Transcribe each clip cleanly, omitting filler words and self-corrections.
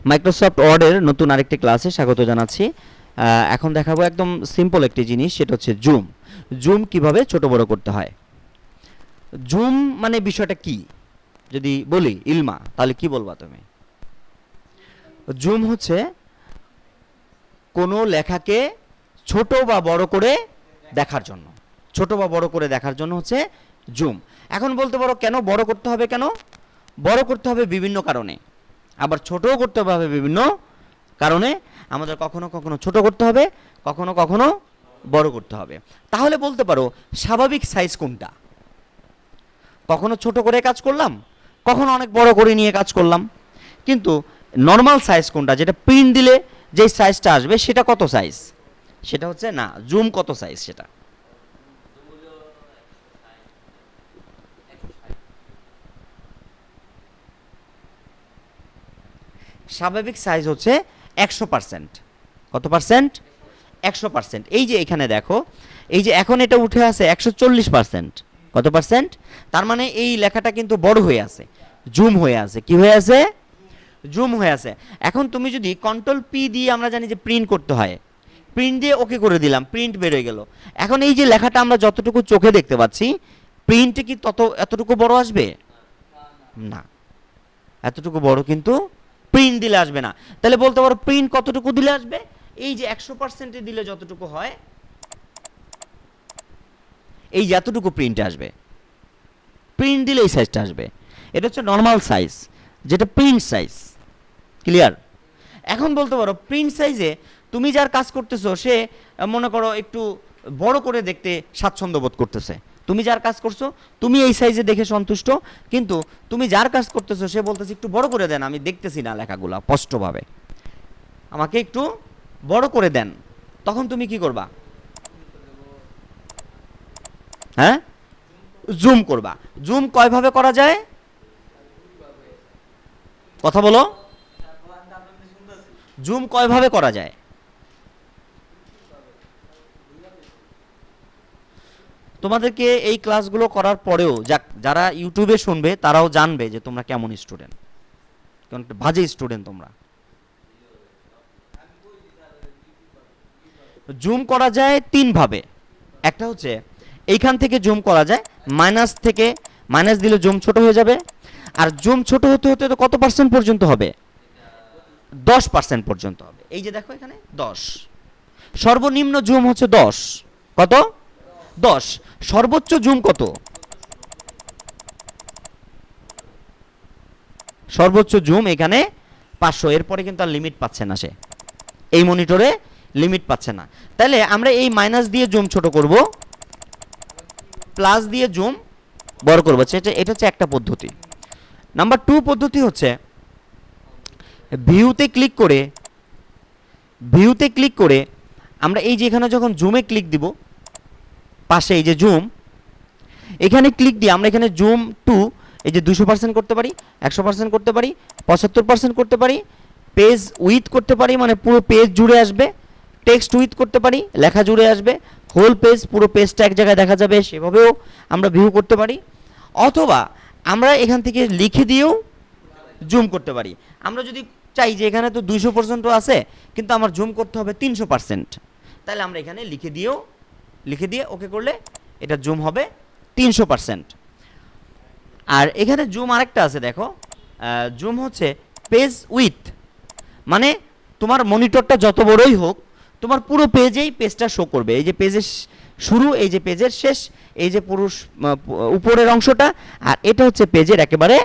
Microsoft ওয়ার্ডের নতুন আরেকটি ক্লাসে স্বাগত জানাচ্ছি। এখন দেখাবো একদম সিম্পল একটি জিনিস, সেটা হচ্ছে জুম। জুম কিভাবে ছোট বড় করতে হয়। জুম মানে বিষয়টা কি যদি বলি ইলমা, তাহলে কি বলবা তুমি? জুম হচ্ছে কোনো লেখাকে ছোট বা বড় করে দেখার জন্য, ছোট বা বড় করে দেখার জন্য হচ্ছে জুম। এখন বলতে পারো কেন বড় করতে হবে, কেন বড় করতে হবে? বিভিন্ন কারণে। আবার ছোটও করতে হবে বিভিন্ন কারণে। আমাদের কখনো কখনো ছোট করতে হবে, কখনো কখনো বড় করতে হবে। তাহলে বলতে পারো স্বাভাবিক সাইজ কোনটা? কখনো ছোট করে কাজ করলাম, কখনো অনেক বড় করে নিয়ে কাজ করলাম। কিন্তু নর্মাল সাইজ কোনটা, যেটা প্রিন্ট দিলে যে সাইজটা আসবে সেটা কত সাইজ? সেটা হচ্ছে না জুম কত সাইজ সেটা। স্বাভাবিক সাইজ হচ্ছে 100%। কত পার্সেন্ট? 100%। এই যে এখানে দেখো, এই যে এখন এটা উঠে আছে 140%। কত পার্সেন্ট? তার মানে এই লেখাটা কিন্তু বড় হয়ে আছে, জুম হয়ে আছে। কি হয়ে আছে? জুম হয়ে আছে। এখন তুমি যদি কন্ট্রোল পি দিয়ে, আমরা জানি যে প্রিন্ট করতে হয়, প্রিন্ট দিয়ে ওকে করে দিলাম, প্রিন্ট বেরোয় গেল। এখন এই যে লেখাটা আমরা যতটুকু চোখে দেখতে পাচ্ছি, প্রিন্টে কি এতটুকু বড় আসবে? না, এতটুকু বড় কিন্তু প্রিন্ট দিলে আসবে না। তাহলে বলতে পারো প্রিন্ট কতটুকু দিলে আসবে? এই যে 100%-এ দিলে যতটুকু হয়, এই যতটুকু প্রিন্টে আসবে, প্রিন্ট দিলে এই সাইজটা আসবে। এটা হচ্ছে নর্মাল সাইজ, যেটা প্রিন্ট সাইজ। ক্লিয়ার? এখন বলতে পারো প্রিন্ট সাইজে তুমি যার কাজ করতেছো সে মনে করো একটু বড় করে দেখতে স্বাচ্ছন্দ্য বোধ করতেছে। তুমি যার কাজ করছো তুমি এই সাইজে দেখে সন্তুষ্ট, কিন্তু তুমি যার কাজ করতেছো সে বলতেছে একটু বড় করে দেন, আমি দেখতেছি না লেখাগুলা স্পষ্টভাবে, আমাকে একটু বড় করে দেন। তখন তুমি কি করবা? হ্যাঁ, জুম করবা। জুম কয়ভাবে করা যায়? কথা বলো, জুম কয়ভাবে করা যায়? তোমাদেরকে এই ক্লাসগুলো করার পরেও যারা ইউটিউবে শুনবে তারাও জানবে যে তোমরা কেমন স্টুডেন্ট, কেমন বাজে স্টুডেন্ট তোমরা। জুম করা যায় তিন ভাবে। একটা হচ্ছে এইখান থেকে জুম করা যায়, মাইনাস থেকে, মাইনাস দিলে জুম ছোট হয়ে যাবে। আর জুম ছোট হতে হতে তো কত পার্সেন্ট পর্যন্ত হবে? 10% পর্যন্ত হবে। এই যে দেখো এখানে 10, সর্বনিম্ন জুম হচ্ছে 10। কত? 10। সর্বোচ্চ জুম কত? সর্বোচ্চ জুম এখানে 500। এরপরে কিন্তু আর লিমিট পাচ্ছে না সে, এই মনিটরে লিমিট পাচ্ছে না। তাহলে আমরা এই মাইনাস দিয়ে জুম ছোট করব, প্লাস দিয়ে জুম বড় করবো। এটা হচ্ছে একটা পদ্ধতি। নাম্বার 2 পদ্ধতি হচ্ছে ভিউতে ক্লিক করে, ভিউতে ক্লিক করে আমরা এই যে এখানে যখন জুমে ক্লিক দিব, পাশে এই যে জুম, এখানে ক্লিক দিয়ে আমরা এখানে জুম টু এই যে 200% করতে পারি, 100% করতে পারি, 75% করতে পারি, পেজ উইথ করতে পারি, মানে পুরো পেজ জুড়ে আসবে। টেক্সট উইথ করতে পারি, লেখা জুড়ে আসবে। হোল পেজ, পুরো পেজটা এক জায়গায় দেখা যাবে, সেভাবেও আমরা ভিউ করতে পারি। অথবা আমরা এখান থেকে লিখে দিয়েও জুম করতে পারি। আমরা যদি চাই যে এখানে তো 200% আছে, কিন্তু আমার জুম করতে হবে 300%, তাহলে আমরা এখানে লিখে দিয়ে ওকে করলে এটা জুম হবে 300%। আর এখানে জুম আরেকটা আছে, দেখো জুম হচ্ছে পেজ উইথ, মানে তোমার মনিটরটা যত বড়ই হোক তোমার পুরো পেজেই পেজটা শো করবে। এই যে পেজের শুরু, এই যে পেজের শেষ, এই যে পুরো উপরের অংশটা, আর এটা হচ্ছে পেজের একেবারে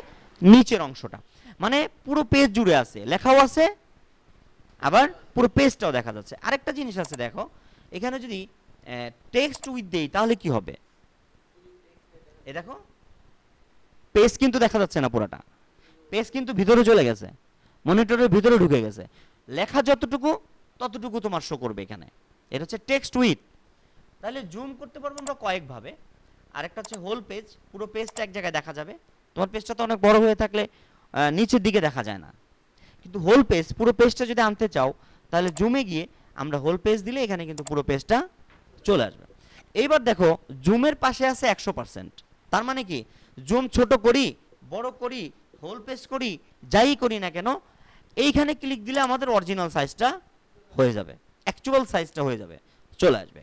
নিচের অংশটা। মানে পুরো পেজ জুড়ে আছে, লেখাও আছে, আবার পুরো পেজটাও দেখা যাচ্ছে। আরেকটা জিনিস আছে, দেখো এখানে যদি টেক্সট উইথ দেই তাহলে কি হবে? এই দেখো পেজ কিন্তু দেখা যাচ্ছে না, পুরোটা পেজ কিন্তু ভিতরে চলে গেছে, মনিটরের ভিতরে ঢুকে গেছে। লেখা যতটুকু ততটুকু তোমার শো করবে এখানে। এটা হচ্ছে টেক্সট উইথ। তাহলে জুম করতে পারবো আমরা কয়েকভাবে। আরেকটা হচ্ছে হোল পেজ, পুরো পেজটা এক জায়গায় দেখা যাবে। তোমার পেজটা তো অনেক বড় হয়ে থাকলে নিচের দিকে দেখা যায় না, কিন্তু হোল পেজ, পুরো পেজটা যদি আনতে চাও তাহলে জুমে গিয়ে আমরা হোল পেজ দিলে এখানে কিন্তু পুরো পেজটা চলে আসবে। এইবার দেখো জুমের পাশে আছে 100%। তার মানে কি, জুম ছোট করি, বড় করি, হোল পেজ করি, যাই করি না কেন, এইখানে ক্লিক দিলে আমাদের অরিজিনাল সাইজটা হয়ে যাবে, অ্যাকচুয়াল সাইজটা হয়ে যাবে, চলে আসবে।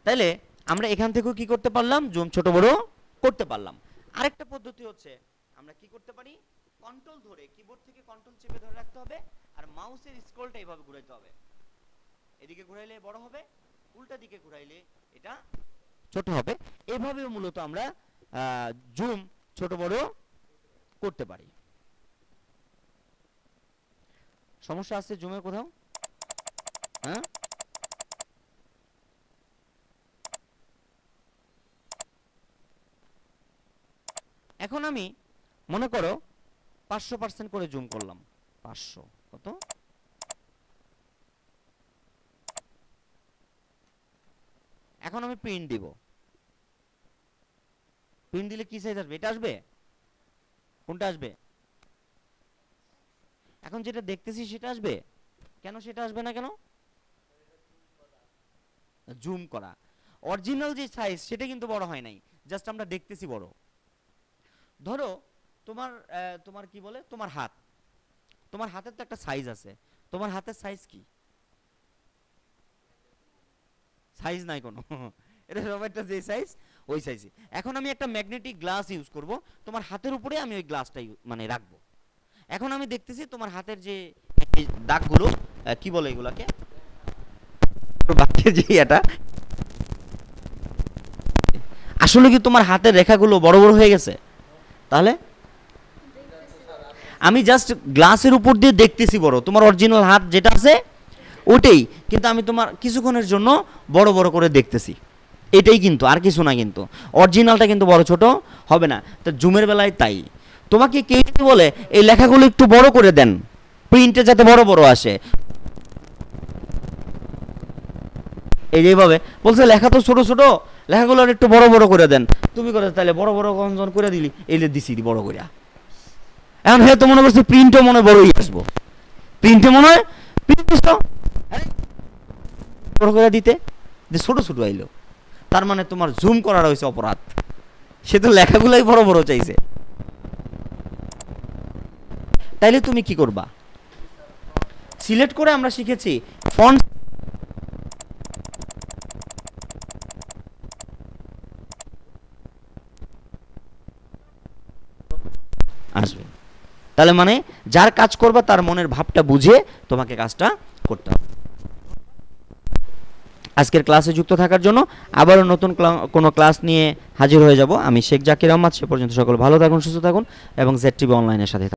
তাহলে আমরা এখান থেকেও কি করতে পারলাম, জুম ছোট বড় করতে পারলাম। আরেকটা পদ্ধতি হচ্ছে আমরা কি করতে পারি, কন্ট্রোল ধরে, কিবোর্ড থেকে কন্ট্রোল চেপে ধরে রাখতে হবে আর মাউসের স্ক্রলটা এইভাবে ঘুরাইতে হবে। এদিকে ঘুরাইলে বড় হবে, উল্টা দিকে ঘুরাইলে এটা ছোট হবে। এভাবে মূলত আমরা জুম ছোট বড় করতে পারি। সমস্যা আছে জুমের কোথাও? হ্যাঁ, এখন আমি মনে করো 500% করে জুম করলাম। 500 কত? এখন আমি প্রিন্ট দিব। প্রিন্ট দিলে কি সাইজ আসবে? এটা আসবে? কোনটা আসবে? এখন যেটা দেখতেছি সেটা আসবে। কেন সেটা আসবে না কেন? জুম করা। অরিজিনাল যে সাইজ সেটা কিন্তু বড় হয় নাই, জাস্ট আমরা দেখতেছি বড়। ধরো তোমার তোমার কি বলে, তোমার হাত, তোমার হাতের তো একটা সাইজ আছে, তোমার হাতের সাইজ কি? সাইজ নাই কোনো এটা সবাইটা যে সাইজ ওই সাইজে। এখন আমি একটা ম্যাগনেটিক গ্লাস ইউজ করব, তোমার হাতের উপরে আমি ওই গ্লাসটা মানে রাখবো। এখন আমি দেখতেছি তোমার হাতের যে দাগগুলো, কি বলে এগুলাকে, বাকি যে এটা আসলে কি তোমার হাতের রেখাগুলো বড় বড় হয়ে গেছে? তাহলে আমি জাস্ট গ্লাসের উপর দিয়ে দেখতেছি বড়, তোমার অরিজিনাল হাত যেটা আছে ওটাই, কিন্তু আমি তোমার কিছুক্ষণের জন্য বড় বড় করে দেখতেছি, এটাই কিন্তু, আর কিছু না। কিন্তু অরিজিনালটা কিন্তু বড় ছোট হবে না। তো জুমের বেলায় তাই তোমাকে কে বলে এই লেখাগুলো একটু বড় করে দেন, প্রিন্টে যাতে বড় বড় আসে। এই যেভাবে বলছে লেখা তো ছোট ছোট, লেখাগুলো একটু বড় বড় করে দেন। তুমি করে তাহলে বড় বড় কনজন করে দিলি, এই দিছি বড় করে। এখন হ্যাঁ তো মনে করছি প্রিন্টও মনে বড়ই আসবো, প্রিন্টে মনে হয় প্রিন্ট বড় করে দিতে যে ছোট ছোট আইলো, তার মানে তোমার জুম করার হয়েছে অপরাধ, সে তো লেখাগুলাই বড় বড় চাইছে। তাইলে তুমি কি করবা, সিলেক্ট করে আমরা শিখেছি ফন্ট আসবে। তাহলে মানে যার কাজ করবা তার মনের ভাবটা বুঝে তোমাকে কাজটা করতে হবে। আজকের ক্লাসে যুক্ত থাকার জন্য আবারও নতুন কোনো ক্লাস নিয়ে হাজির হয়ে যাব। আমি শেখ জাকির আহমদ। সে পর্যন্ত সকল ভালো থাকুন, সুস্থ থাকুন এবং ZTV অনলাইনের সাথে থাকুন।